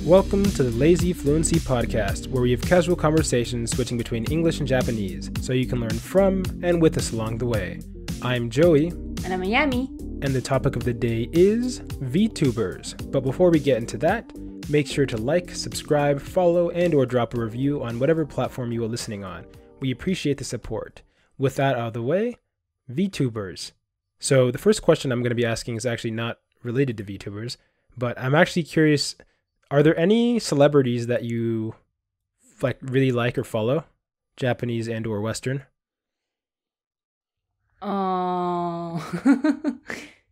Welcome to the lazyfluency podcast, where we have casual conversations switching between English and Japanese, so you can learn from and with us along the way. I'm Joey. And I'm Yami. And the topic of the day is VTubers. But before we get into that, make sure to like, subscribe, follow, and or drop a review on whatever platform you are listening on. We appreciate the support. With that out of the way, VTubers. So the first question I'm going to be asking is actually not related to VTubers, but I'm actually curious, are there any celebrities that you really like or follow? Japanese and or Western?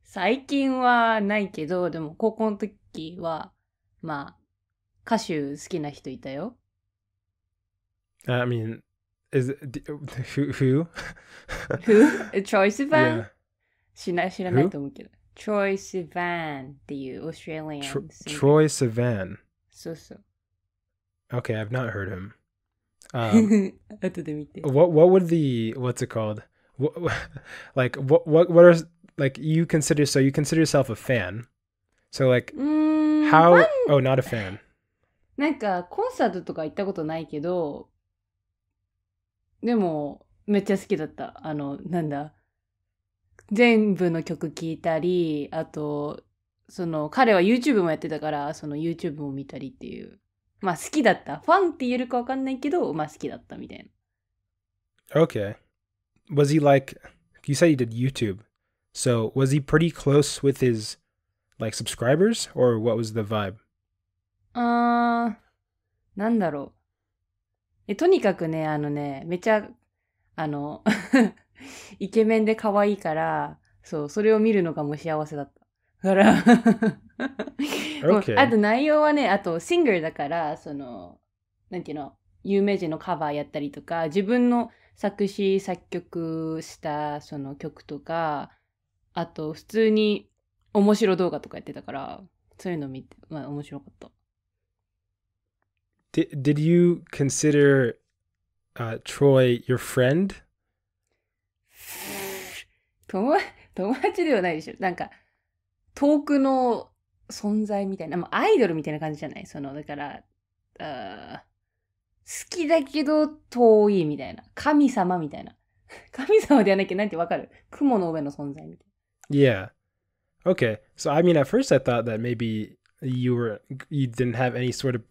最近はないけど、でも高校の時は、まあ、歌手好きな人いたよ。I mean, who? Who? Troye Sivan? Yeah. 知らないと思うけど。Troye Sivan っていう Australian Troye Sivan. そうそう。Okay, I've not heard him. 後で見て。What would what's it called? What are you consider yourself a fan? So how? Oh, not a fan. なんかコンサートとか行ったことないけど、でもめっちゃ好きだった。なんだ。全部の曲聴いたり、あと、彼は YouTube もやってたから、YouTube も見たりっていう。まあ好きだった。ファンって言えるかわかんないけど、まあ好きだったみたいな。Okay. Was he you said he did YouTube. So was he pretty close with his, subscribers? Or what was the vibe? なんだろう。とにかくね、めちゃ、イケメンで可愛いから、そう、それを見るのがもう幸せだった。だからokay. あと内容はね、あとシンガーだから、なんていうの、有名人のカバーやったりとか、自分の作詞作曲したその曲とか、あと普通に面白動画とかやってたから、そういうの見て、まあ面白かった。Did you consider Troy your friend? 友達ではないでしょ。なんか、遠くの存在みたいな、アイドルみたいな感じじゃない？だから、好きだけど遠いみたいな。神様みたいな。神様ではないけど、なんてわかる？雲の上の存在みたいな。Yeah. Okay. So, I mean, at first I thought that maybe you didn't have any sort of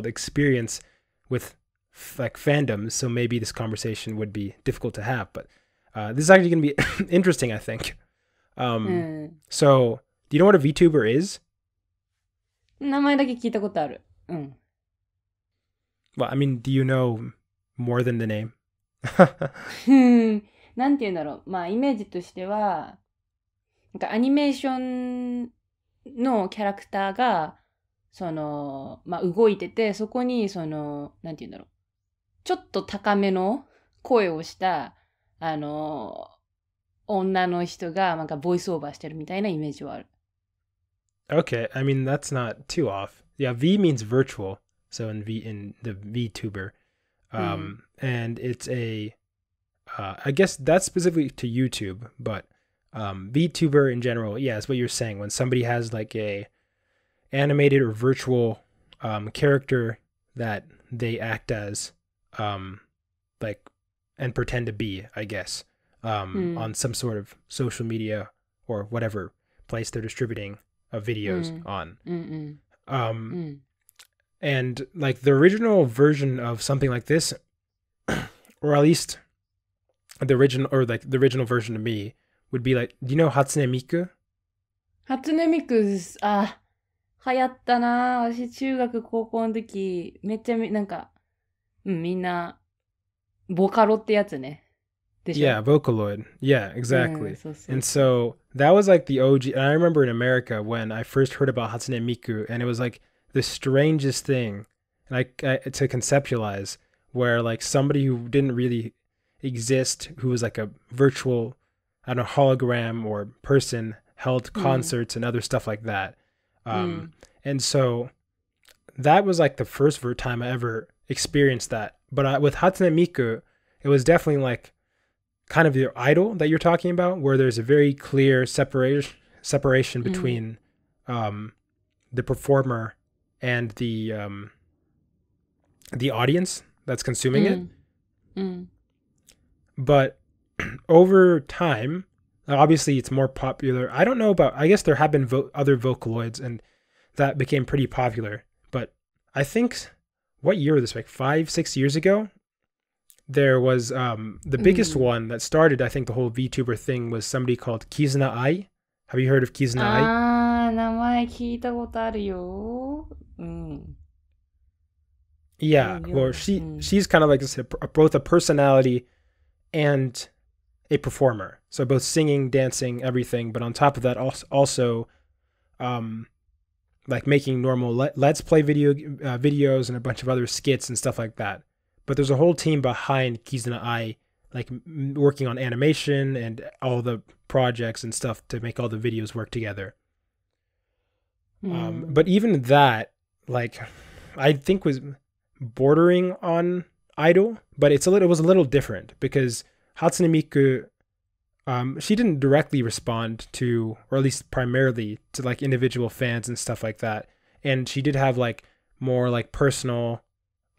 experience with fandoms, so maybe this conversation would be difficult to have, but this is actually going to be interesting, I think. So, do you know what a VTuber is? 名前だけ聞いたことある。うん。Well, I mean, do you know more than the name? なんて言うんだろう。まあ、イメージとしては、なんかアニメーションのキャラクターが、まあ、動いてて、そこに、なんて言うんだろう。ちょっと高めの声をした、女の人が、なんかボイスオーバーしてるみたいなイメージはある。Okay, I mean, that's not too off. Yeah, V means virtual. So in the VTuber. And it's I guess that's specifically to YouTube, but VTuber in general, yeah, it's what you're saying. When somebody has a animated or virtual character that they act as, and pretend to be, I guess, on some sort of social media or whatever place they're distributing videos on. And the original version of something like this, or at least the original version to me would be do you know Hatsune Miku? Hatsune Miku 流行ったな。私中学高校の時めっちゃなんかみんなボカロってやつね。Yeah, Vocaloid. Yeah, exactly. And so that was the OG. And I remember in America when I first heard about Hatsune Miku, and it was the strangest thing to conceptualize, where somebody who didn't really exist, who was a virtual, I don't know, hologram or person, held concerts and other stuff like that. And so that was the first time I ever experienced that. But with Hatsune Miku, it was definitely kind of your idol that you're talking about, where there's a very clear separation between the performer and the audience that's consuming it. But over time, obviously it's more popular. I don't know about, I guess there have been other Vocaloids and that became pretty popular. But I think, what year was this? Like 5-6 years ago? There was the biggest one that started, I think, the whole VTuber thing was somebody called Kizuna Ai. Have you heard of Kizuna Ai? 名前聞いたことあるよ。Yeah, well, she's kind of like both a personality and a performer. So both singing, dancing, everything. But on top of that, also like making normal Let's Play videos and a bunch of other skits and stuff like that. But there's a whole team behind Kizuna Ai, like working on animation and all the projects and stuff to make all the videos work together. But even that, like, I think was bordering on idol, but it was a little different because Hatsune Miku, she didn't directly respond to, or at least primarily to, like individual fans and stuff like that. And she did have like more like personal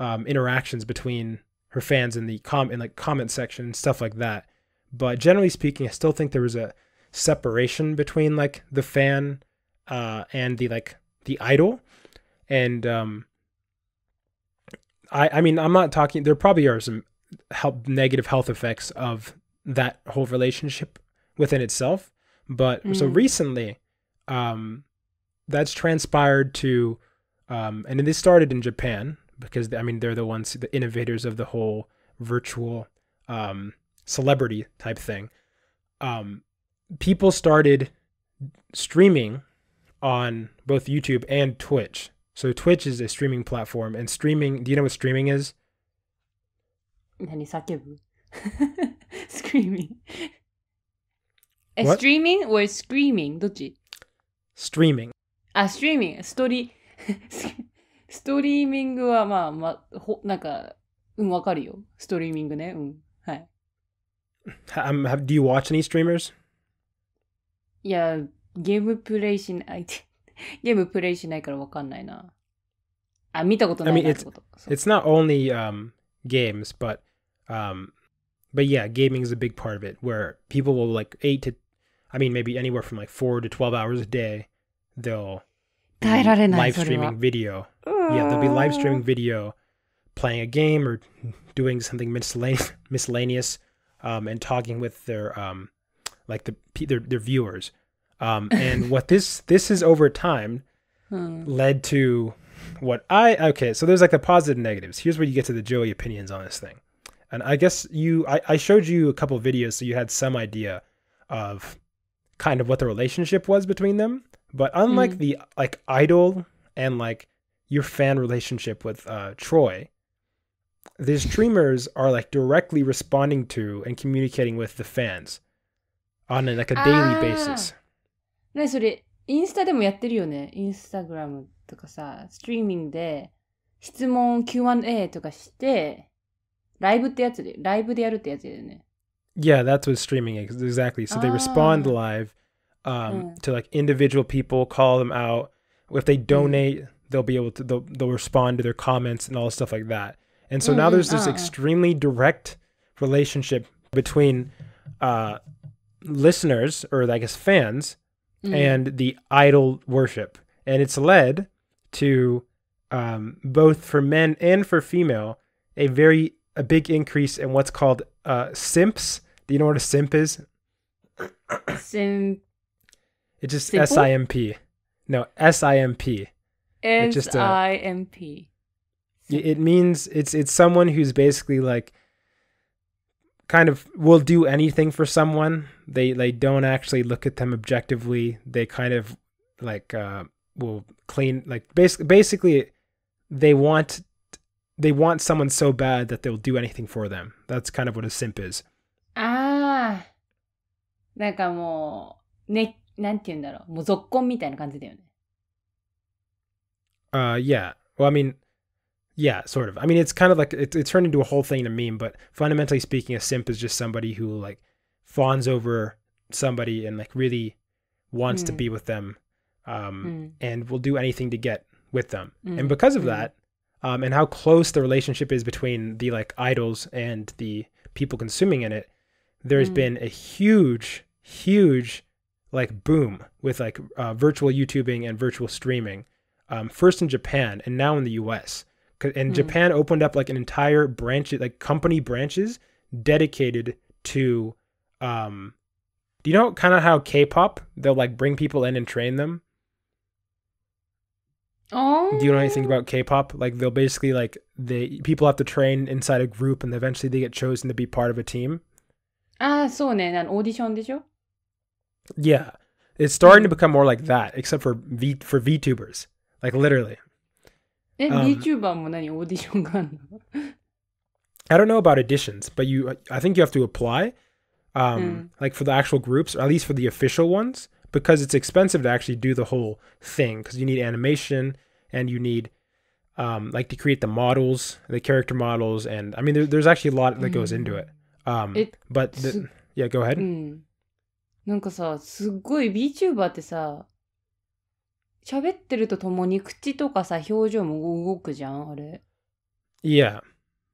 interactions between her fans in the comment section and stuff like that. But generally speaking, I still think there was a separation between like the fan and the idol. And I mean, I'm not talking, there probably are some negative health effects of that whole relationship within itself. But so recently, that's transpired to, and this started in Japan because, I mean, they're the innovators of the whole virtual celebrity type thing. People started streaming on both YouTube and Twitch. So Twitch is a streaming platform, and streaming, do you know what streaming is? 何叫ぶ Screaming. What? Streaming or screaming? どっち Streaming. あ、ストリーミング。ストリーミングはなんか、わかるよ。ストリーミングね。はい。Do you watch any streamers? いや、ゲームプレイしないからわかんないな。あ、見たことないなってこと。It's not only games, but yeah, gaming is a big part of it, where people will like maybe anywhere from like 4 to 12 hours a day, they'll live streaming video. Yeah, they'll be live streaming video, playing a game or doing something miscellaneous, and talking with their their viewers. And what this is over time led to so there's like the positive and negatives. Here's where you get to the Joey opinions on this thing. And I guess I showed you a couple of videos, so you had some idea of kind of what the relationship was between them. But unlike the like idol and like your fan relationship with Troy, the streamers are like directly responding to and communicating with the fans on like a daily basis. ね、それインスタでもやってるよね。インスタグラムとかさ、ストリーミングで質問 Q&A とかしてライブでやるってやつだよね。Yeah, that's what streaming is, exactly. So they respond live to like individual people, call them out. If they donate, they'll be able to they'll respond to their comments and all stuff like that. And so now there's this extremely direct relationship between listeners, or I guess fans, and the idol worship. And it's led to both for men and for female a big increase in what's called simps. Do you know what a simp is? Simp. It's just S-I-M-P. No, S-I-M-P. S-I-M-P. It means it's someone who's basically like kind of will do anything for someone. They don't actually look at them objectively. They kind of like will clean, like basically they want someone so bad that they'll do anything for them. That's kind of what a simp is. ああ、なんかもうね、なんて言うんだろう、もうぞっこんみたいな感じだよね。Yeah. Well, I mean, yeah, sort of. I mean, it's kind of like it turned into a whole thing in a meme, but fundamentally speaking, a simp is just somebody who like fawns over somebody and like really wants to be with them, and will do anything to get with them. And because of that, and how close the relationship is between the like idols and the people consuming in it, there's been a huge like boom with like virtual YouTubing and virtual streaming. First in Japan and now in the US. And Japan opened up like an entire branch, like company branches dedicated to, do you know kind of how K-pop, they'll like bring people in and train them? Oh. Do you know anything about K-pop? Like they'll basically like people have to train inside a group and eventually they get chosen to be part of a team. そうね。オーディションでしょ? Yeah. It's starting to become more like that, except for VTubers. Like literally. VTuber も何オーディションがあるの? I don't know about auditions, but I think you have to apply, like for the actual groups, or at least for the official ones, because it's expensive to actually do the whole thing, because you need animation and you need like to create the models, the character models, and I mean there's actually a lot that goes into it. Yeah, go ahead. なんかさ、すっごい VTuber ってさ、喋ってるとともに口とかさ、表情も動くじゃん、あれ。Yeah.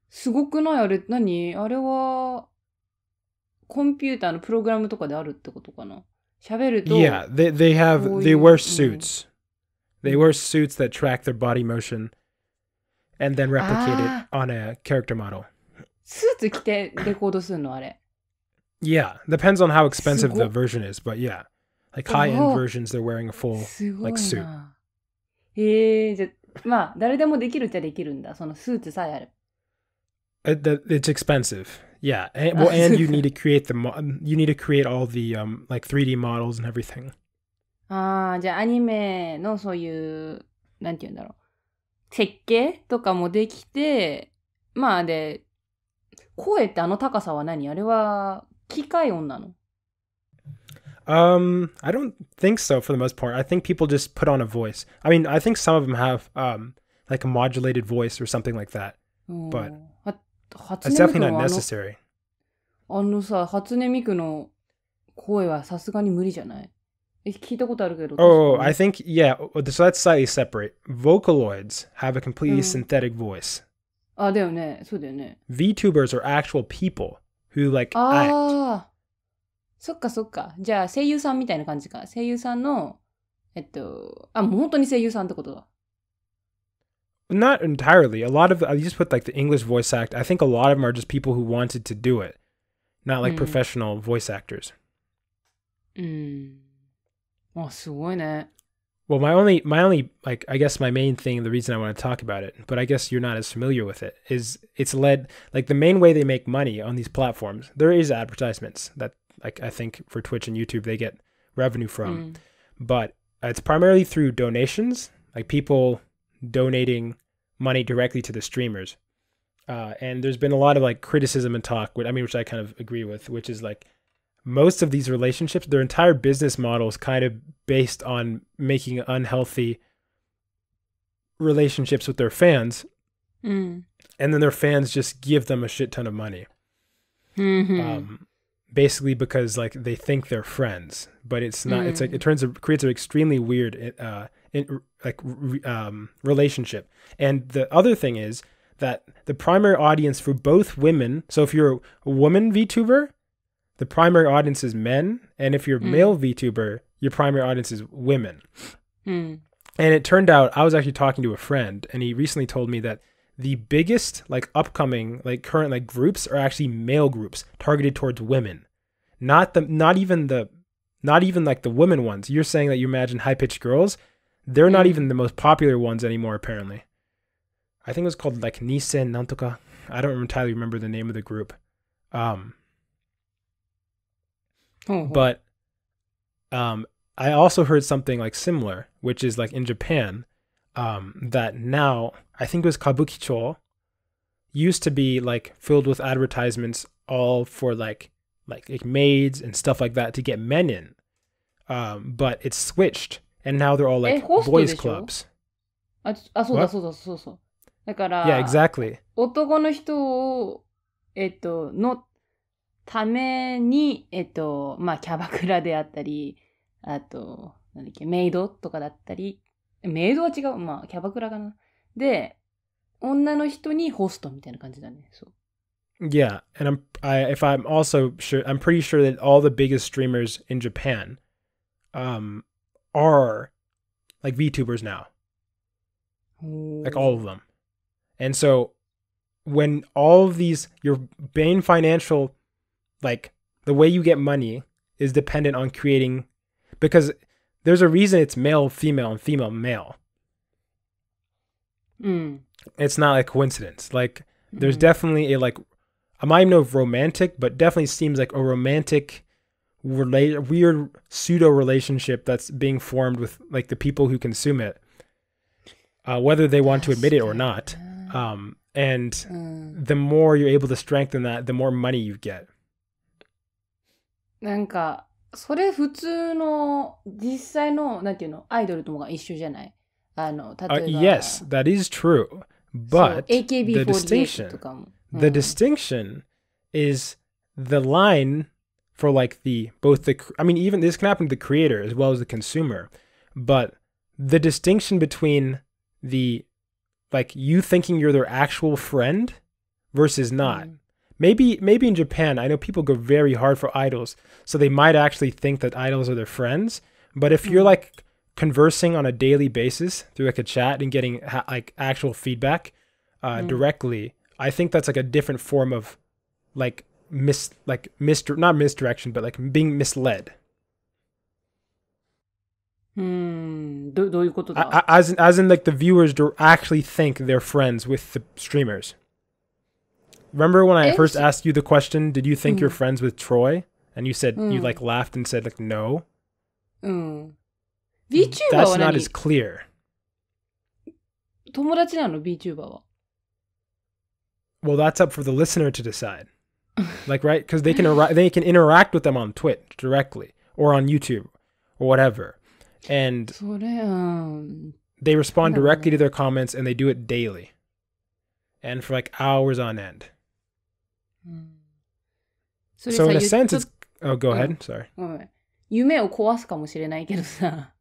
すごくないあれ、あれは、コンピューターのプログラムとかであるってことかな。喋ると。Yeah, they wear suits. They wear suits that track their body motion and then replicate it on a character model. スーツ着てレコードするのあれ。Yeah, depends on how expensive the version is, but yeah. Like high-end versions, they're wearing a full like suit. じゃ、まあ、誰でもできるっちゃできるんだ。そのスーツさえある。It's expensive. Yeah. And you need to create you need to create all the like 3D models and everything. じゃあアニメのそういう、なんて言うんだろう。設計とかもできて、まあで、声ってあの高さは何？あれは機械音なの？I don't think so for the most part. I think people just put on a voice. I mean, I think some of them have like a modulated voice or something like that. But it's definitely not necessary. あのさ、初音ミクの声はさすがに無理じゃない？聞いたことあるけど。Oh, I think, yeah. So that's slightly separate. Vocaloids have a completely synthetic voice. だよね。そうだよね。VTubers are actual people who like act. そっかそっか。じゃあ声優さんみたいな感じか。声優さんの、もう本当に声優さんってことだ。Not entirely. A lot of, I just put like the English voice act. I think a lot of them are just people who wanted to do it. Not like professional voice actors. すごいね。Well, my only, like, I guess my main thing, the reason I want to talk about it, but I guess you're not as familiar with it, is it's led, like the main way they make money on these platforms, there is advertisements that, like, I think for Twitch and YouTube, they get revenue from, but it's primarily through donations, like people donating money directly to the streamers. And there's been a lot of like criticism and talk, which I kind of agree with, which is like, most of these relationships, their entire business model is kind of based on making unhealthy relationships with their fans. And then their fans just give them a shit ton of money. Basically because like they think they're friends, but it's not, it's like, creates an extremely weird, relationship. And the other thing is that the primary audience for both women, so if you're a woman VTuber, the primary audience is men, and if you're a male VTuber, your primary audience is women. And it turned out, I was actually talking to a friend, and he recently told me that the biggest, like, upcoming, like, current, like, groups are actually male groups targeted towards women. Not even like the women ones. You're saying that you imagine high-pitched girls. They're not even the most popular ones anymore, apparently. I think it was called, like, Nisen Nantoka. I don't entirely remember the name of the group. But I also heard something like similar, which is like in Japan, that now I think it was Kabukicho used to be like filled with advertisements all for like maids and stuff like that to get men in. But it's switched and now they're all like boys clubs. そうだ。だから、yeah, exactly. 男の人をのために、まあ、キャバクラであったり、あと、なんだっけ、メイドとかだったり、メイドは違う。まあ、キャバクラかな。で、女の人にホストみたいな感じだね。そう。Yeah, and if I'm also sure, I'm pretty sure that all the biggest streamers in Japan, are like VTubers now, like all of them. And so when all of these, your main financial, like the way you get money is dependent on creating, because there's a reason it's male, female, and female, male. It's not like coincidence. Like there's definitely a like, I might know romantic, but definitely seems like a romantic, weird pseudo relationship that's being formed with like the people who consume it, whether they want to admit it or not. And the more you're able to strengthen that, the more money you get. なんか、それ普通の実際のなんていうのアイドルともが一緒じゃない？例えば。Yes, that is true. But the AKB48 とかも。The distinction is the line for like I mean, even this can happen to the creator as well as the consumer, but the distinction between like you thinking you're their actual friend versus not. Maybe in Japan, I know people go very hard for idols, so they might actually think that idols are their friends. But if you're like conversing on a daily basis through like a chat and getting like actual feedback directly, I think that's like a different form of like not misdirection, but like being misled. どういうことだ? As in like the viewers actually think they're friends with the streamers. Remember when I first asked you the question, did you think you're friends with Troy? And you said, you like laughed and said like, no. VTuber That's not as clear. 友達なの VTuber は? Well, that's up for the listener to decide. Like, right? Because they can interact with them on Twitch directly or on YouTube or whatever. And they respond directly to their comments and they do it daily. And for like hours on end. So in a sense, it's... Oh, go ahead. Sorry. 夢を壊すかもしれないけどさ、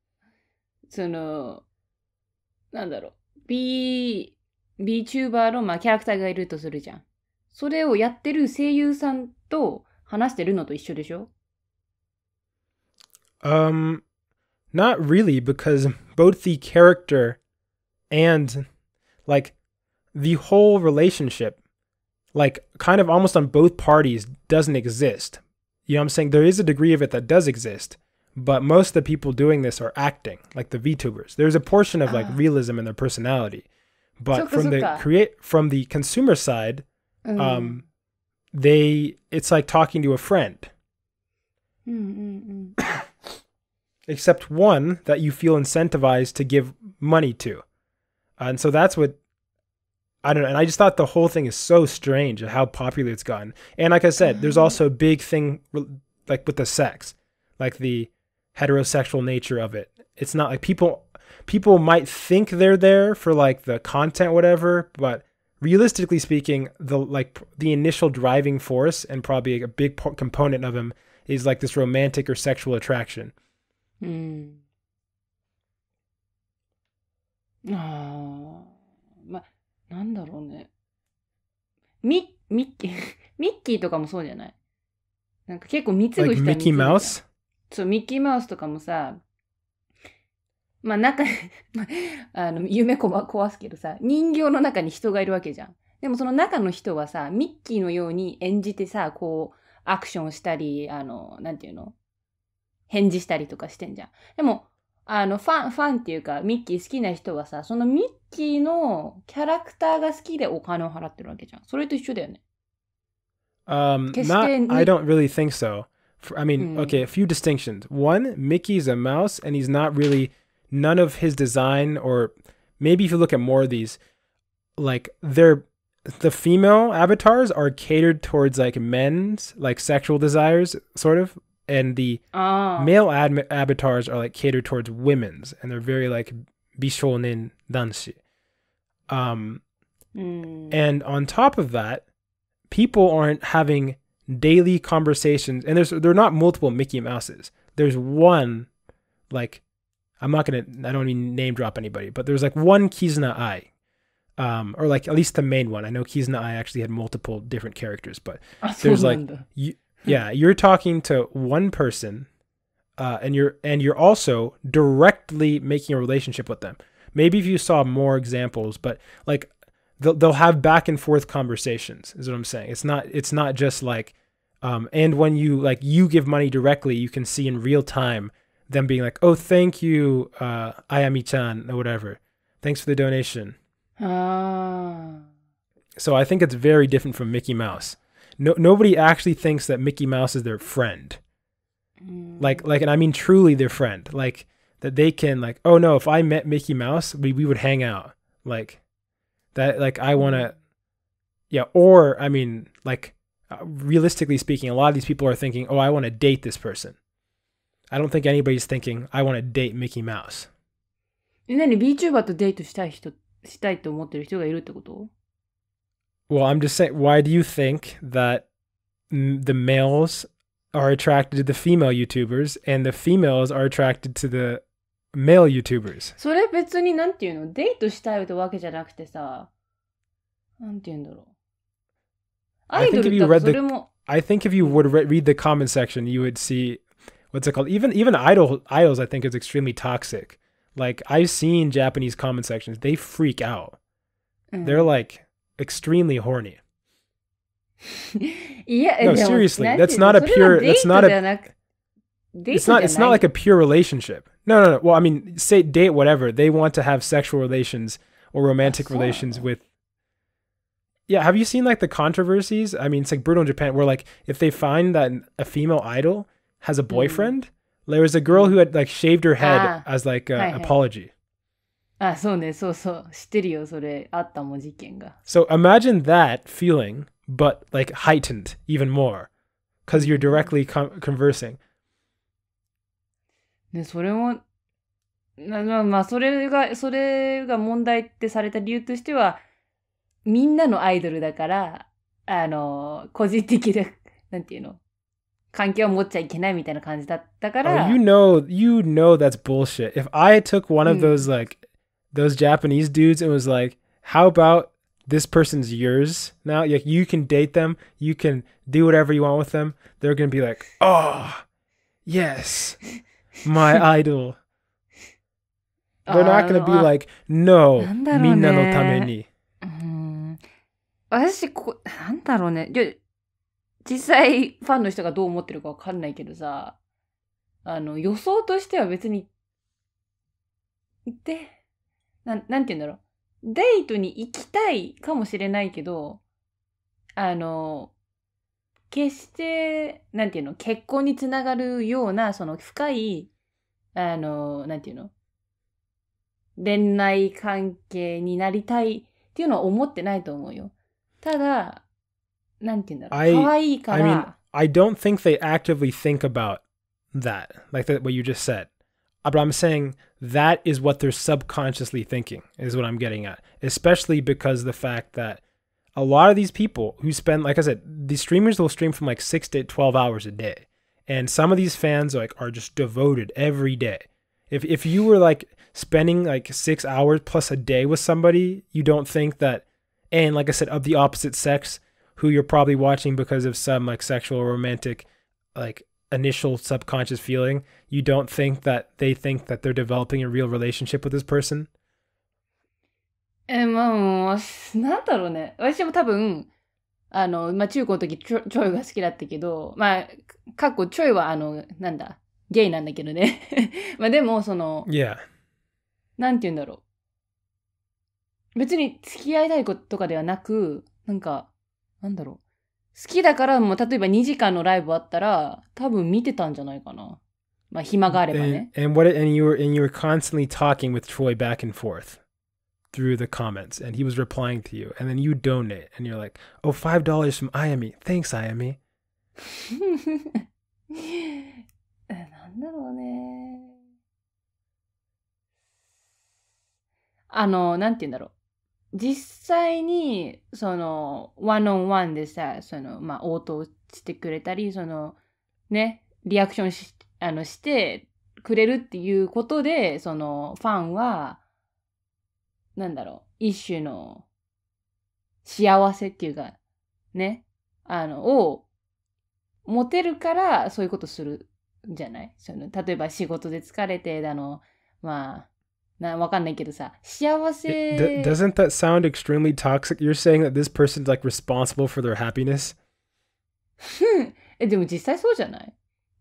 なんだろう、VTuber のまあキャラクターがいるとするじゃん。それをやってる声優さんと話してるのと一緒でしょ? Not really, because both the character and like the whole relationship, like kind of almost on both parties, doesn't exist. You know what I'm saying? There is a degree of it that does exist, but most of the people doing this are acting, like the VTubers. There's a portion of like realism in their personality, but from the consumer side, it's like talking to a friend. Except one that you feel incentivized to give money to. And so that's what, I don't know. And I just thought the whole thing is so strange at how popular it's gotten. And like I said, there's also a big thing like with the sex, like the heterosexual nature of it. It's not like people might think they're there for like the content, whatever, but realistically speaking, the initial driving force and probably a big component of them is like this romantic or sexual attraction. まあ、なんだろうね。ミッキーとかもそうじゃない？なんか結構貢ぐ人は貢ぐじゃん。Mickey Mouse? そう、ミッキーマウスとかもさ、まあ夢壊すけどさ、人形の中に人がいるわけじゃん。でもその中の人はさ、ミッキーのように演じてさ、こう、アクションしたり、なんていうの？返事したりとかしてんじゃん。でも、ファンっていうか、ミッキー好きな人はさ、そのミッキーのキャラクターが好きでお金を払ってるわけじゃん。それと一緒だよね。I don't really think so. I mean, okay, a few distinctions. One, Mickey's a mouse, and he's not really, none of his design, or maybe if you look at more of these, like, the female avatars are catered towards, like, men's, like, sexual desires, sort of. And the male avatars are like catered towards women's, and they're very like bishonen danshi. And on top of that, people aren't having daily conversations, and they're not multiple Mickey Mouses. There's one, like, I don't mean name drop anybody, but there was like one Kizuna Ai, or like at least the main one. I know Kizuna Ai actually had multiple different characters, but there's like, you're talking to one person, and you're also directly making a relationship with them. Maybe if you saw more examples, but like they'll have back and forth conversations is what I'm saying. It's not just like, and when you give money directly, you can see in real time them being like, oh, thank you, Ayami-chan or whatever. Thanks for the donation. So I think it's very different from Mickey Mouse. Nobody actually thinks that Mickey Mouse is their friend. Like, and I mean truly their friend. Like that they can like, oh no, if I met Mickey Mouse, we would hang out. Like that, like I want to, yeah. Or I mean, like realistically speaking, a lot of these people are thinking, oh, I want to date this person. I don't think anybody's thinking, I want to date Mickey Mouse. 何 VTuber とデートしたいと思ってる人がいるってこと？ Well, I'm just saying, why do you think that the males are attracted to the female YouTubers and the females are attracted to the male YouTubers? それ別になんていうの？デートしたいってわけじゃなくてさ、なんていうんだろう。アイドルだとそれも。I think if you would read the comment section, you would see, what's it called? Even idols, I think is extremely toxic. Like I've seen Japanese comment sections, they freak out. They're like extremely horny. Yeah, no, seriously, it's not like a pure relationship. No. Well, I mean, say date whatever. They want to have sexual relations or romantic relations with. Yeah, have you seen like the controversies? I mean, it's like brutal in Japan where like if they find that a female idol has a boyfriend, there was a girl who had like shaved her head as like an apology. あ、そうね、そうそう。知ってるよ、それ。あったもん、事件が。So imagine that feeling, but like heightened even more, because you're directly conversing. ね、それも、まあ、それが問題ってされた理由としては、みんなのアイドルだから、個人的な、なんていうの、関係を持っちゃいけないみたいな感じだったから。Oh, you know that's bullshit. If I took one of those those Japanese dudes and was like, how about this person's yours now? Like you can date them, you can do whatever you want with them. They're going to be like, oh, yes, my idol. They're not going to be like, no, みんなのために。私なんだろうね。実際ファンの人がどう思ってるかわかんないけどさ、予想としては別に、なんて言うんだろう。デートに行きたいかもしれないけど、決して、なんていうの、結婚につながるような、その深い、なんていうの、恋愛関係になりたいっていうのは思ってないと思うよ。ただ、なんて言うんだろう。可愛いから。I mean, I don't think they actively think about that, like what you just said. But I'm saying that is what they're subconsciously thinking, is what I'm getting at. Especially because of the fact that a lot of these people who spend, like I said, these streamers will stream from like 6 to 12 hours a day. And some of these fans are just devoted every day. If you were like spending like 6 hours plus a day with somebody, you don't think that, and like I said, of the opposite sex, who you're probably watching because of some like sexual or romantic like initial subconscious feeling, you don't think that they think that they're developing a real relationship with this person? まあ、なんだろうね。私も多分、まあ中高の時チョイが好きだったけど、まあ、チョイはなんだ、ゲイなんだけどね。まあでも、yeah. なんて言うんだろう。別に付き合いたいこととかではなく、なんか、なんだろう。好きだからもう例えば2時間のライブあったら多分見てたんじゃないかな。まあ暇があればね。And you were constantly talking with Troy back and forth through the comments, and he was replying to you, and then you donate, and you're like, oh, $5 from Ayami. Thanks, Ayami. なんだろうね。なんて言うんだろう。実際に、ワンオンワンでさ、まあ、応答してくれたり、ね、リアクションしてくれるっていうことで、そのファンは、なんだろう、一種の幸せっていうか、ね、を持てるから、そういうことするんじゃない？例えば仕事で疲れて、まあ、わかんないけどさ、幸せ。Doesn't that sound extremely toxic? You're saying that this person's like responsible for their happiness? でも実際そうじゃない？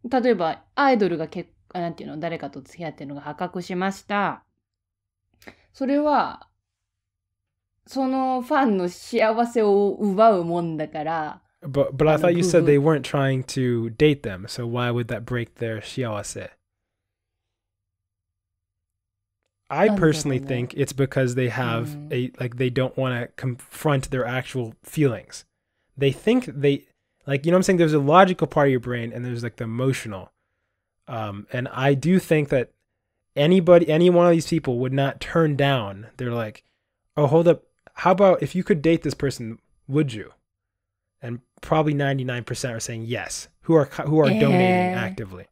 例えば、アイドルがなんていうの、誰かと付き合ってるのが発覚しました。それは、そのファンの幸せを奪うもんだから。But I thought you said they weren't trying to date them, so why would that break their 幸せ? I personally think it's because they have they don't want to confront their actual feelings. They think like, you know what I'm saying? There's a logical part of your brain and there's like the emotional. And I do think that any one of these people would not turn down. They're like, oh, hold up. How about if you could date this person, would you? And probably 99% are saying yes, who are donating actively.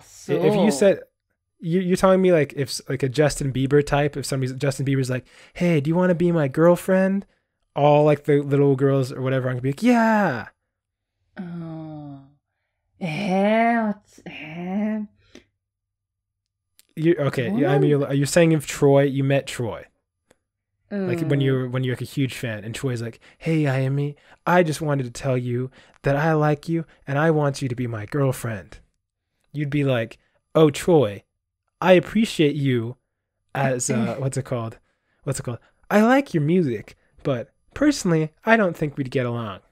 So. If you said, you're telling me like if like a Justin Bieber type, if Justin Bieber's like, hey, do you want to be my girlfriend? All like the little girls or whatever, I'm gonna be like, yeah. Okay. I mean, you're saying if Troy, you met Troy. Like when you're like a huge fan and Troy's like, hey, Ayami, I just wanted to tell you that I like you and I want you to be my girlfriend. You'd be like, oh, Troy, I appreciate you as, what's it called? I like your music, but personally, I don't think we'd get along.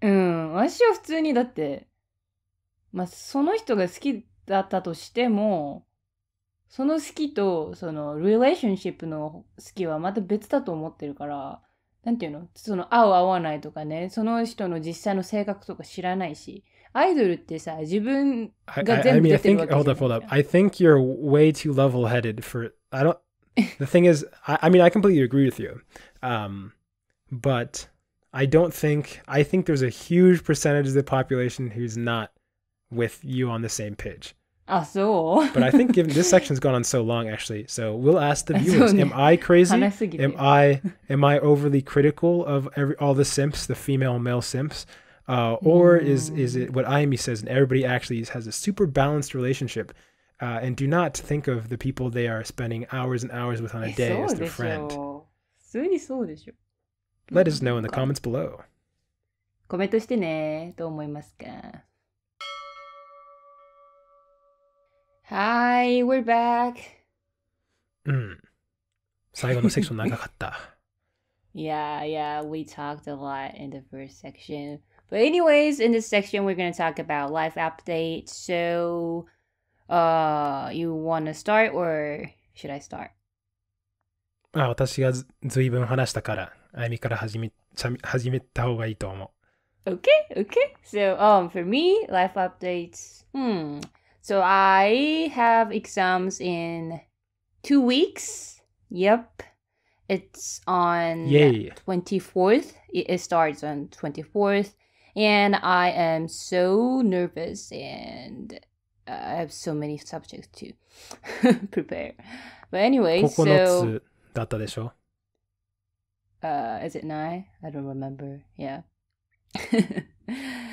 私は普通にだって、まあ、その人が好きだったとしても、その好きと、その、リレーションシップの好きはまた別だと思ってるから、なんていうの？その、合う合わないとかね、その人の実際の性格とか知らないし、アイドルってさ、自分が全部出てるわけじゃない。Hold up. I think you're way too level-headed for, the thing is, I mean, I completely agree with you. But I think there's a huge percentage of the population who's not with you on the same page. So? But I think given this section's gone on so long, actually, so we'll ask the viewers: Am I crazy? Am I overly critical of all the simps, the female and male simps, or is it what Ayami says, and everybody actually has a super balanced relationship, and do not think of the people they are spending hours and hours with on a day as their friend? Let us know in the comments below. コメントしてね。どう思いますか？Hi, we're back. 最後のセクション長かった。Yeah, we talked a lot in the first section. But anyways, in this section, we're going to talk about life updates. So, you want to start or should I start? 私がずいぶん話したから、あゆみから始めた方がいいと思う。Okay. So, for me, life updates. So I have exams in 2 weeks. Yep. It's on 24th. It starts on 24th. And I am so nervous and I have so many subjects to prepare. But anyway, 9つだったでしょ? Is it 9? I don't remember. Yeah.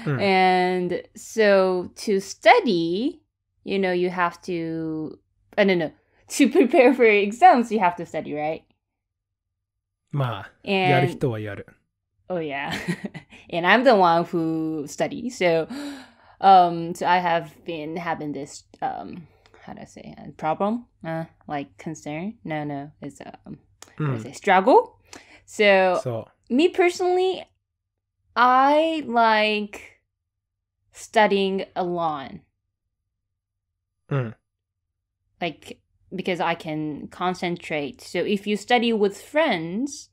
And so to study, you have to, no. To prepare for exams, you have to study, right? まあ、やる人はやる。Oh, yeah. And I'm the one who studies. So I have been having this, how do I say, problem? Like concern? No. It's, how do I say, struggle? So, me personally, I like studying alone. Like, because I can concentrate. So if you study with friends,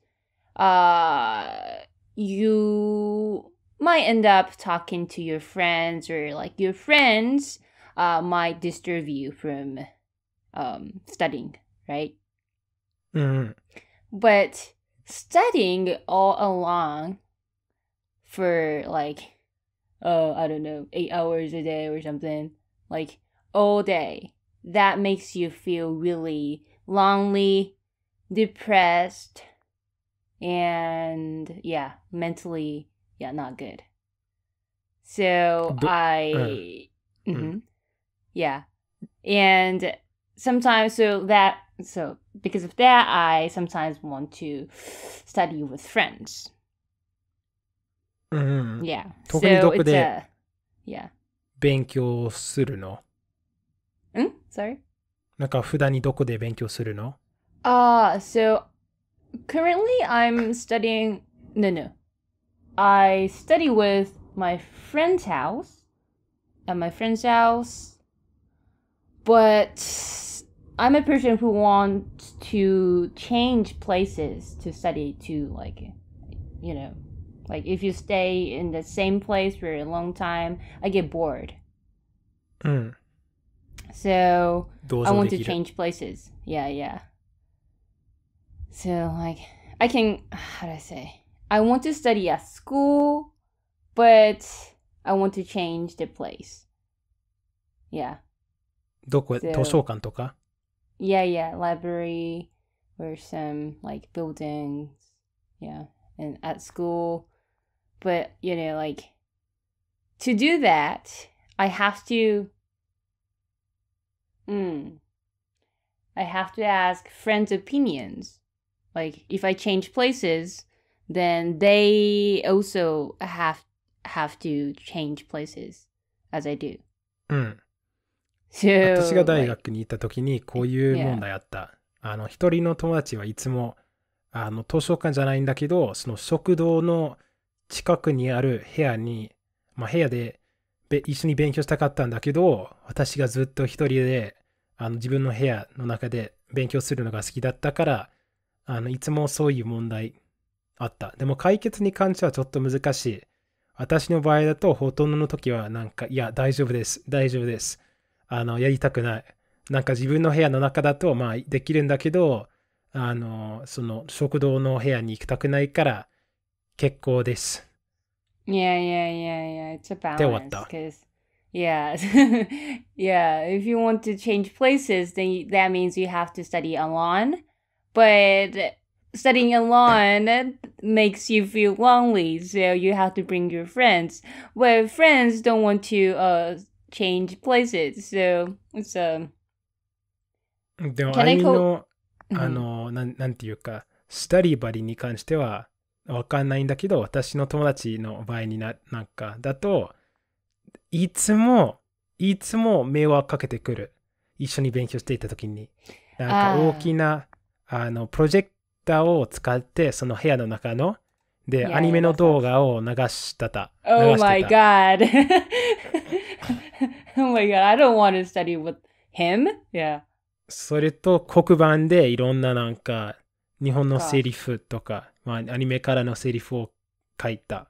you might end up talking to your friends, or like your friends might disturb you from studying, right? But studying all along for like, I don't know, 8 hours a day or something, like, all day, that makes you feel really lonely, depressed, and mentally, not good. So and sometimes because of that, I sometimes want to study with friends. 特にどこで yeah. 勉強するの？ Sorry? なんか普段にどこで勉強するの？ So currently I'm studying, no. I study with my friend's house, at my friend's house, but I'm a person who wants to change places to study to like, like if you stay in the same place for a long time, I get bored. So I want to change places. Yeah. So like I can, how do I say? I want to study at school, but I want to change the place. Yeah. どこ？ 図書館とか？ Yeah, library or some like buildings. Yeah, and at school. But, like, to do that, I have to ask friends' opinions. Like, if I change places, then they also have to change places as I do. 私が大学に行った時にこういう問題あった。一人の友達はいつも図書館じゃないんだけど、その食堂の近くにある部屋で一緒に勉強したかったんだけど、私がずっと一人で自分の部屋の中で勉強するのが好きだったから、いつもそういう問題あった。でも解決に関してはちょっと難しい。私の場合だとほとんどの時はなんか、いや、大丈夫です。やりたくない。なんか自分の部屋の中だとできるんだけど、その食堂の部屋に行きたくないから結構です。Yeah. It's a balance. で終わった。Yeah. If you want to change places, then that means you have to study alone. But studying alone makes you feel lonely, so you have to bring your friends. But friends don't want to change places, so it'sでも、あいみの、なんていうか、スタディバリに関してはわかんないんだけど、私の友達の場合になんかだと、いつも迷惑かけてくる。一緒に勉強していた時に。なんか大きな、プロジェクターを使って、その部屋の中の、で、アニメの動画を流してた。Oh my god. Oh my god, I don't want to study with him. Yeah. それと黒板でいろんななんか日本のセリフとか、アニメからのセリフを書いた。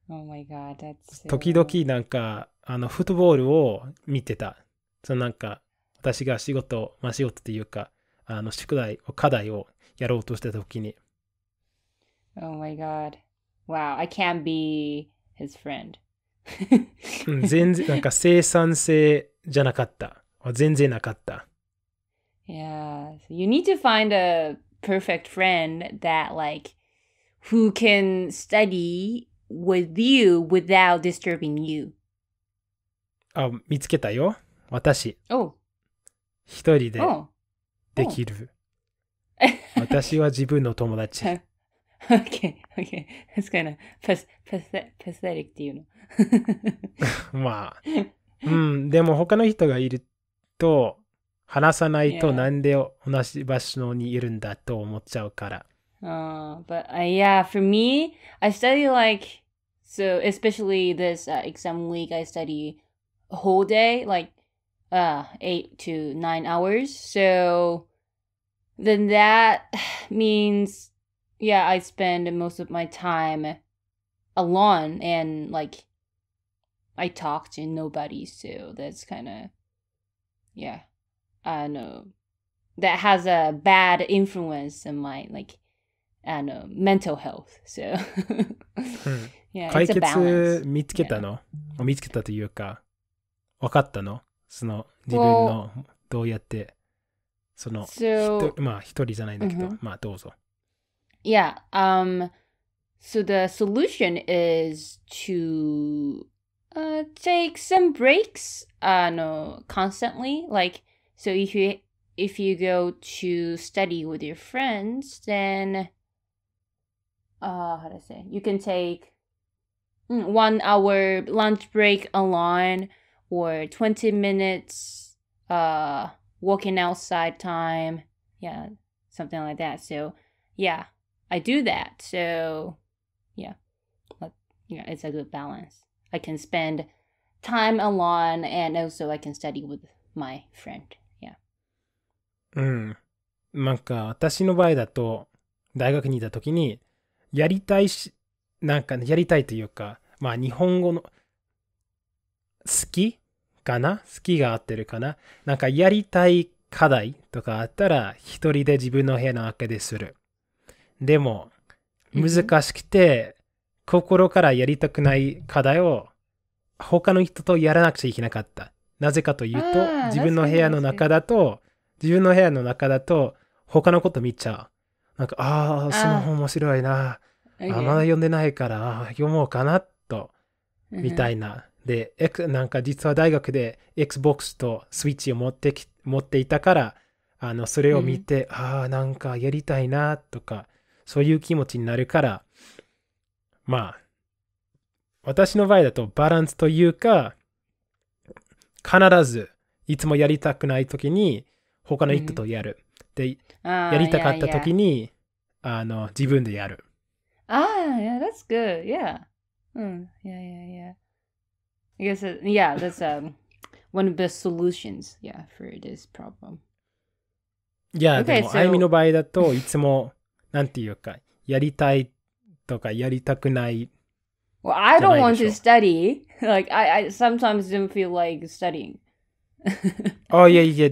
Oh my god, that's so... 時々なんかフットボールを見てた。そのなんか私が仕事っていうか課題をやろうとした時に。Oh my god. Wow, I can't be his friend. 全然なんか生産性じゃなかった。全然なかった。Yeah, so you need to find a perfect friend that like who can study with you without disturbing you. 見つけたよ。私。Oh. 一人でできる。私は自分の友達。Okay. That's kind of pathetic っていうの。まあ。でも他の人がいると、話さないとなんで同じ場所にいるんだと思っちゃうから。But yeah, for me, I study like, so especially this exam week, I study a whole day, like 8 to 9 hours. So then that means, yeah, I spend most of my time alone and like I talk to nobody. So that's kind of, yeah. No, that has a bad influence on my like mental health. So yeah, 解決見つけたの？見つけたというか分かったの？その自分のどうやってその、まあ一人じゃないんだけど、まあどうぞ。Yeah, so the solution is to take some breaks constantly. Like, so if you go to study with your friends, then how to say, you can take 1 hour lunch break alone or 20 minutes walking outside time. Yeah, something like that. So yeah, I do that. So yeah, it's a good balance. I can spend time alone and also I can study with my friend. Yeah. なんか私の場合だと大学にいた時にやりたいというか、まあ日本語の好きが合ってるかな。なんかやりたい課題とかあったら一人で自分の部屋の中でする。でも難しくて、心からやりたくない課題を他の人とやらなくちゃいけなかった。なぜかというと、自分の部屋の中だと他のこと見ちゃう。なんか、その本面白いな。まだ読んでないから、読もうかなと、みたいな。で、なんか実は大学で Xbox と Switch を持っていたから、それを見て、なんかやりたいなとか、そういう気持ちになるから、まあ、私の場合だとバランスというか、必ずいつもやりたくないときに他の人とやる。で、やりたかったときに、自分でやる。Yeah, that's good. Yeah. Yeah. I guess, that's one of the solutions, for this problem. いや、でも、あゆみの場合だといつも、なんていうか、やりたいとかやりたくない。Well, I don't want to study. Like, I sometimes don't feel like studying.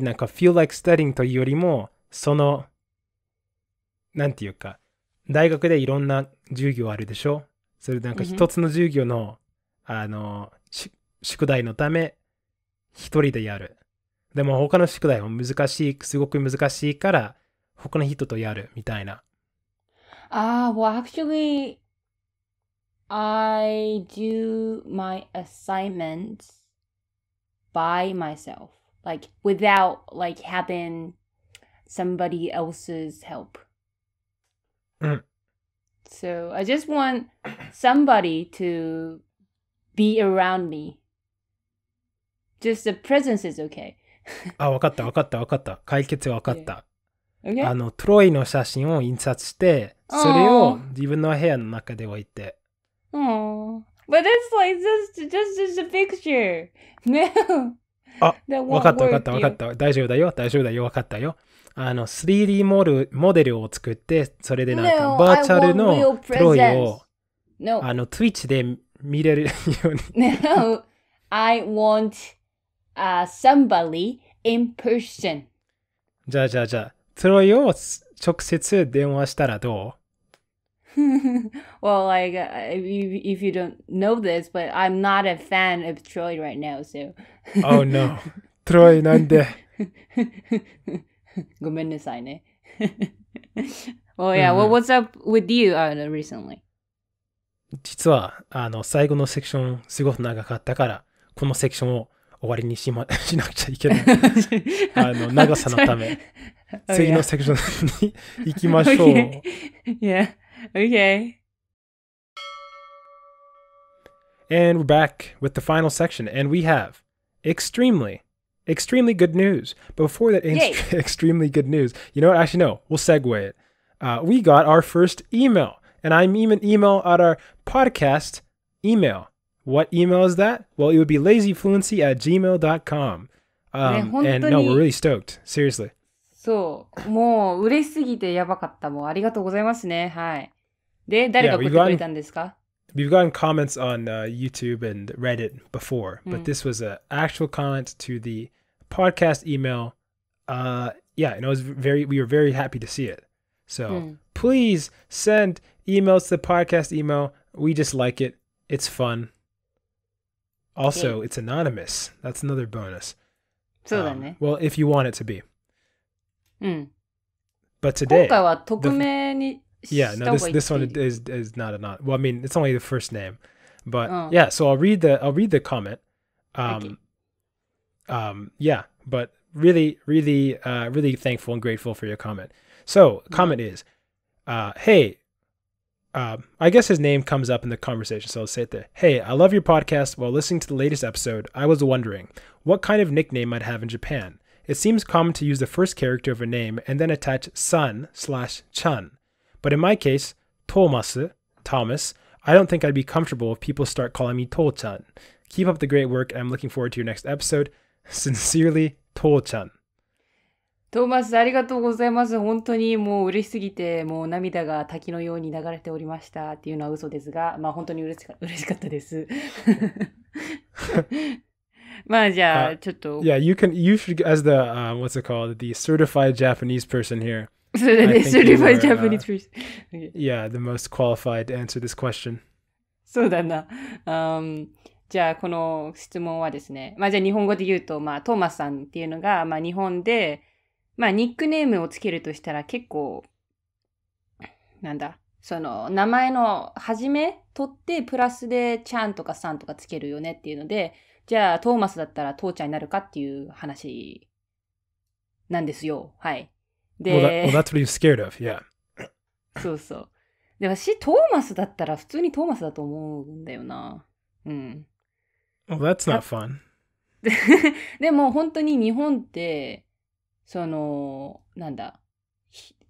なんか feel like studying というよりも、なんていうか、大学でいろんな授業あるでしょ。それなんか一つの授業の、宿題のため、一人でやる。でも他の宿題もすごく難しいから、他の人とやるみたいな。Well, actually, I do my assignments by myself, like without like having somebody else's help. So I just want somebody to be around me. Just the presence is okay. わかった。解決わかった。Okay. トロイの写真を印刷して、それを自分の部屋の中で置いて。But it's like just a picture. No. わかった。大丈夫だよ。わかったよ。3D モデルを作って、それでなんかバーチャルのトロイを、Twitch で見れるように。No, I want somebody in person. じゃあ、トロイを直接電話したらどうWell, like, if you don't know this, but I'm not a fan of Troy right now, so. Oh no. トロイなんでごめんなさいね。Well, yeah, well, what's up with you recently? 実は、最後のセクションすごく長かったから、このセクションを終わりにしなくちゃいけない。長さのため。次のセクションに行きましょう。Yeah.Okay. And we're back with the final section, and we have extremely good news. But before that extremely good news, you know what? Actually, no, we'll segue it. We got our first email, and I'm even email at our podcast email. What email is that? Well, it would be lazyfluency@gmail.com. And no, we're really stoked. Seriously. そう。もう嬉しすぎてやばかった。もうありがとうございますね。はい。で、誰が送ってくれたんですか？ We've gotten comments on YouTube and Reddit before, but this was an actual comment to the podcast email. And it was we were very happy to see it. So please send emails to the podcast email. We just like it. It's fun. Also, it's anonymous. That's another bonus. そうだね。Well, if you want it to be. うん。But today, 今回は匿名にした方がいい。Yeah, no, this one is not a not. Well, I mean, it's only the first name, but yeah. So I'll read the comment. Okay. Yeah, but really thankful and grateful for your comment. So comment is, hey. I guess his name comes up in the conversation, so I'll say it there. Hey, I love your podcast. While listening to the latest episode, I was wondering what kind of nickname I'd have in Japan. It seems common to use the first character of a name and then attach san/chan. But in my case, Thomas, I don't think I'd be comfortable if people start calling me To-chan. Keep up the great work, and I'm looking forward to your next episode. Sincerely, To-chan. トーマス、ありがとうございます。本当にもう嬉しすぎて、もう涙が滝のように流れておりましたっていうのは嘘ですが、まあ本当に嬉しかったです。まあじゃあ、ちょっと。Yeah, you should, as the, what's it called? The certified Japanese person here. そうだね、certified Japanese person. Yeah, the most qualified to answer this question. そうだな。じゃあ、この質問はですね、まあじゃあ日本語で言うと、まあトーマスさんっていうのが、まあ日本で、まあ、ニックネームをつけるとしたら結構、なんだ、その、名前の始め取って、プラスで、ちゃんとかさんとかつけるよねっていうので、じゃあ、トーマスだったら、トーちゃんになるかっていう話なんですよ。はい。で、well, that's what you're scared of, yeah. そうそう。で、私、トーマスだったら、普通にトーマスだと思うんだよな。うん。Well, that's not fun. でも、本当に日本って、その、なんだ、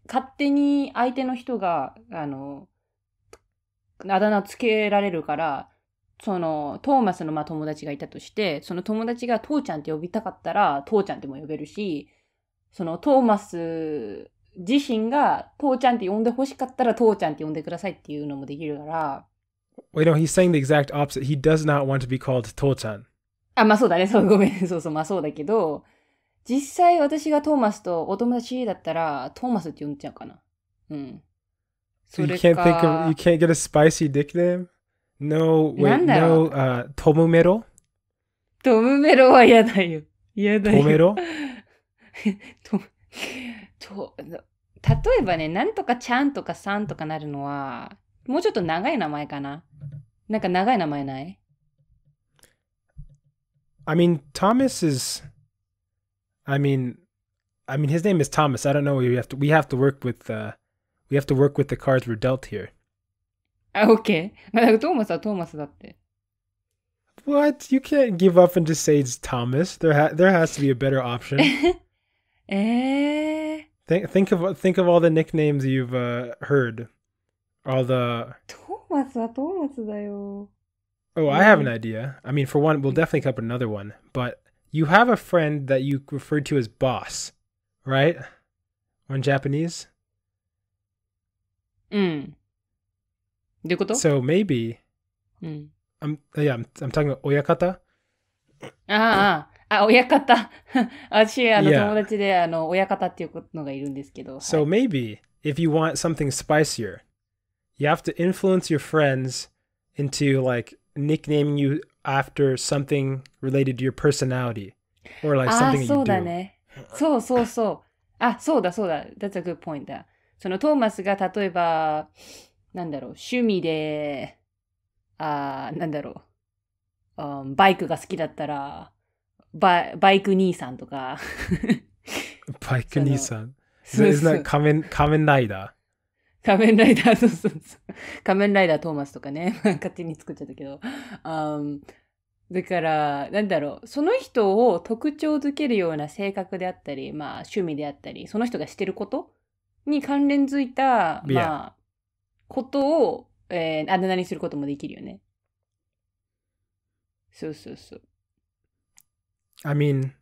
勝手に相手の人が、あだ名つけられるから、その、トーマスの友達がいたとして、その友達がトーちゃんって呼びたかったら、トーちゃんっても呼べるし、そのトーマス自身がトーちゃんって呼んで欲しかったら、トーちゃんって呼んでくださいっていうのもできるから。Wait, no, he's saying the exact opposite. He does not want to be called トーちゃん。あ、まあそうだね。そう、ごめん。そうそう、まあそうだけど、実際私がトーマスとお友達だったらトーマスって呼んじゃうかな。うん。So you can't get a spicy nickname? No, wait, no, トムメロ？トムメロは嫌だよ。嫌だよ。トメロ？例えばね、なんとかちゃんとかさんとかなるのは、もうちょっと長い名前かな。なんか長い名前ない？ I mean, Thomas is... I mean, his name is Thomas. I don't know. We have to work with the cards we're dealt here. あ、OK。まあ、トーマスはトーマスだって。What? You can't give up and just say it's Thomas. There has to be a better option. Think of all the nicknames you've heard. All the... トーマスはトーマスだよ。Oh, I have an idea. I mean, for one, we'll definitely come up with another one, but... You have a friend that you referred to as boss, right? Or in Japanese? うん。どういうこと？ So maybe, うん。I'm talking about 親方? 親方。私、友達で、親方っていうのがいるんですけど。So maybe, if you want something spicier, you have to influence your friends into, like, nicknaming you after something related to your personality or like something that you do. そうだね。そうそうそう。そうだ。That's a good point だ。そのトーマスが例えば、なんだろう、趣味で、なんだろう、バイクが好きだったら、バイク兄さんとか。バイク兄さん。Isn't that 仮面ライダー？仮面ライダー、そう。仮面ライダートーマスとかね。勝手に作っちゃったけど。だから、なんだろう。その人を特徴づけるような性格であったり、まあ趣味であったり、その人がしてることに関連づいた、まあ、ことを、あだ名にすることもできるよね。そう。I mean,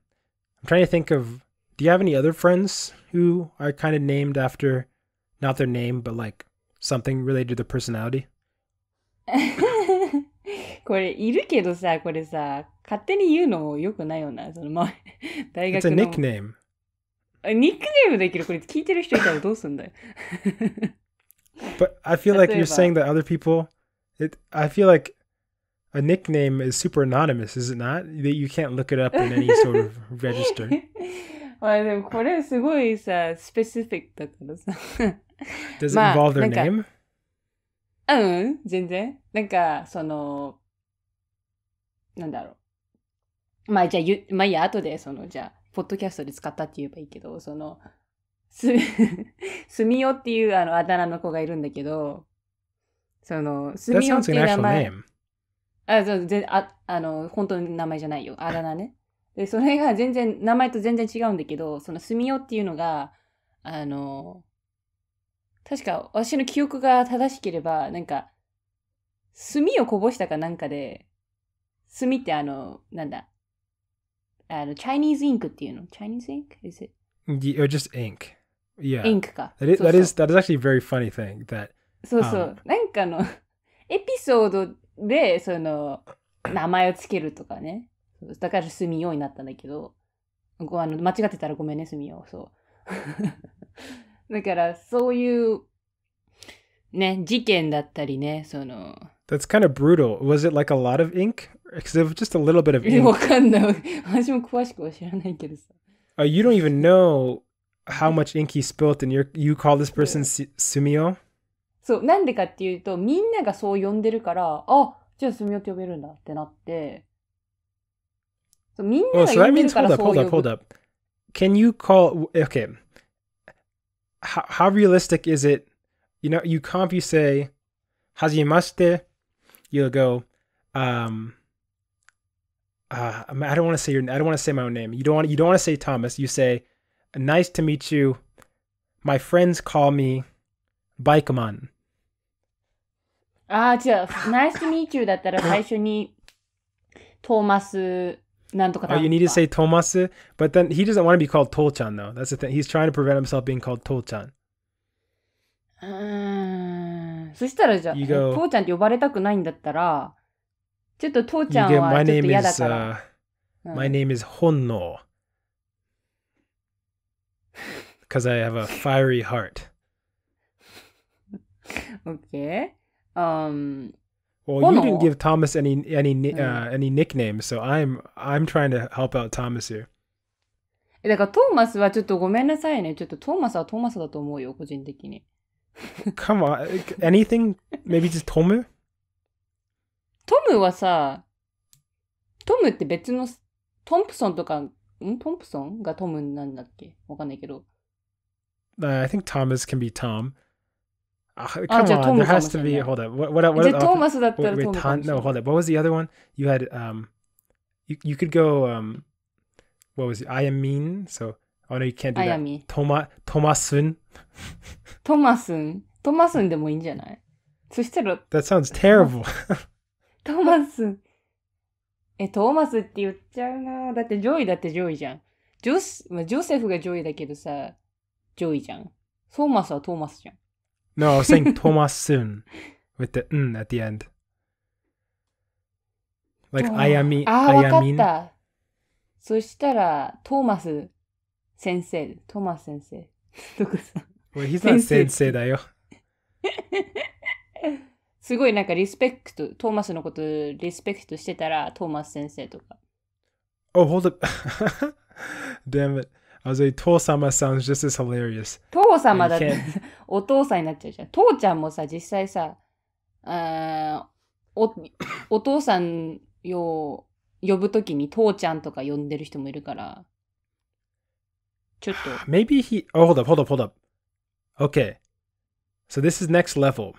I'm trying to think of, do you have any other friends who are kind of named after, not their name, but like something related to their personality? これいるけどさ、これさ、勝手に言うのも良くないよな。その前、大学の。It's a nickname. ニックネームだけど、これ聞いてる人いたらどうすんだよ。But I feel like you're saying that other people, I feel like a nickname is super anonymous, is it not? You can't look it up in any sort of register. まあでもこれすごいさ、スペシフィックだからさ。Does it involve their name? うん、全然。なんか、なんだろう。まあじゃあ、まあいいや、後でじゃあ、ポッドキャストで使ったって言えばいいけど、すみおっていうあだ名の子がいるんだけど、すみおっていう名前。本当の名前じゃないよ。あだ名ね。で、それが名前と全然違うんだけど、すみおっていうのが、確か私の記憶が正しければ、なんか、炭をこぼしたかなんかで、炭ってなんだ、Chinese ink っていうの Chinese ink? Is it? Or just ink. Yeah. Ink か。That is actually a very funny thing that. そうそう。なんかエピソードで、名前をつけるとかね。だから炭用になったんだけど、間違ってたらごめんね、炭用。そう。だから、そういう、ね、事件だったりね、That's kind of brutal. Was it like a lot of ink? Because it was just a little bit of ink. わかんない。私も詳しくは知らないけどさ。You don't even know how much ink he spilt and you call this person Sumio? そう、なんでかっていうと、みんながそう呼んでるから、あ、じゃあSumioって呼べるんだってなって、みんなが呼んでるからそう呼ぶ。Hold up. Can you call, okay, how realistic is it? You know, you say, Hajimashite, you'll go, I don't want to say my own name. You don't want to say Thomas. You say, nice to meet you. My friends call me Bikeman. 違う。nice to meet you だったら最初にトーマスなんとか。Oh, you need to say Thomas, but then he doesn't want to be called Tolchan though. That's the thing. He's trying to prevent himself being called Tolchan. そしたらじゃあ、父ちゃんって呼ばれたくないんだったら、ちょっと父ちゃんはちょっと嫌だから。My name is Honno. Because I have a fiery heart. Okay. Well, you didn't give Thomas any nicknames, so I'm trying to help out Thomas here. だからトーマスはちょっとごめんなさいね。ちょっとトーマスはトーマスだと思うよ、個人的に。Come on, anything? Maybe just Tomu? トムはさ、トムって別のトンプソンとか、トンプソンがトムなんだっけわかんないけど。I think Thomas can be Tom. Come on, there has to be. Hold up. What? じゃあトーマスだったらトムかもしれない。No, hold up. What was the other one? You had you could go what was it? I am mean. So oh no, you can't do that. Thomasun. トマスンでもいいんじゃない？そしたら。That sounds terrible. トマス。トーマスって言っちゃうな。だってジョイじゃん。ジョセフがジョイだけどさ、ジョイじゃん。トーマスはトーマスじゃん。No, I was saying Thomasun with the at the end. Like I am mean. わかった。そしたら、トーマス先生。とかさ。Well, he's not 先生だよ。すごいなんかリスペクト、トーマスのことリスペクトしてたら、トーマス先生とか。Oh, hold up. Damn it. I was like, 父様 sounds just as hilarious. 父様だって、お父さんになっちゃうじゃん。父ちゃんもさ、実際さ、お父さんを呼ぶときに父ちゃんとか呼んでる人もいるから。ちょっと。Maybe hold up. Okay. So this is next level.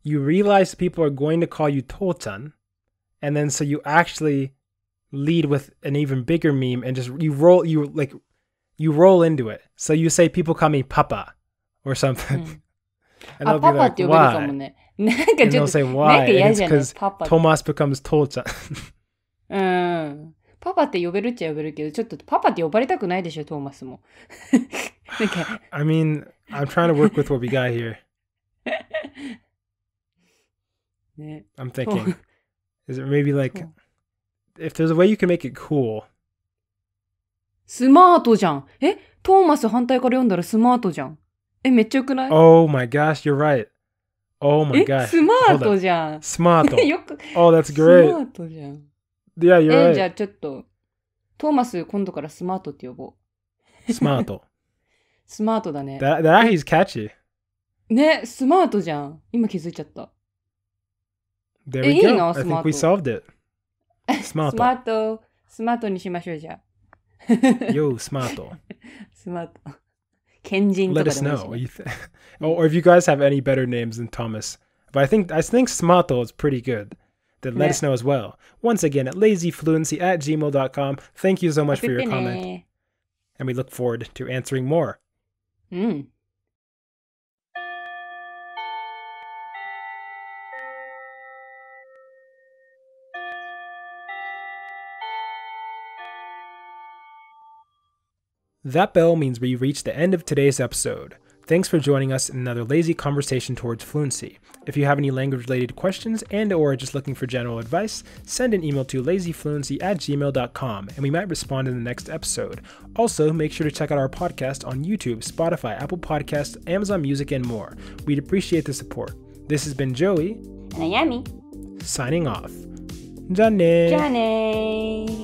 You realize people are going to call you Totan, and then so you actually lead with an even bigger meme and just you roll into it. So you say people call me Papa or something. And they'll be like, why? And they'll say why? And it's because Thomas becomes Totan. パパって呼べるっちゃ呼べるけど、ちょっとパパって呼ばれたくないでしょ、トーマスも。I mean, I'm trying to work with what we got here. ね、I'm thinking, is it maybe like, if there's a way you can make it cool. スマートじゃん。トーマス反対から読んだらスマートじゃん。めっちゃよくない？ Oh my gosh, you're right. Oh my gosh. スマートじゃん。Smarto. よく。Oh, that's ス great. マートじゃん。Yeah, you're じゃ right. あちょっと、トーマス今度からスマートって呼ぼう。Smarto. スマートだね。That actually is catchy. ね、スマートじゃん。今気づいちゃった。There we いい go. の I スマ think we ート。solved it. Smarto. スマートにしましょうじゃあ。Yo, smarto. スマート。賢人と Let か us でもいいし know ね what you think. Or if you guys have any better names than Thomas. But I think smarto is pretty good. Then let us know as well. Once again at lazyfluency@gmail.com. Thank you so much for your comment. And we look forward to answering more. うん。That bell means we reached the end of today's episode. Thanks for joining us in another lazy conversation towards fluency. If you have any language-related questions and or are just looking for general advice, send an email to lazyfluency@gmail.com and we might respond in the next episode. Also, make sure to check out our podcast on YouTube, Spotify, Apple Podcasts, Amazon Music, and more. We'd appreciate the support. This has been Joey, Nayami. signing off. じゃあねー。じゃあねー。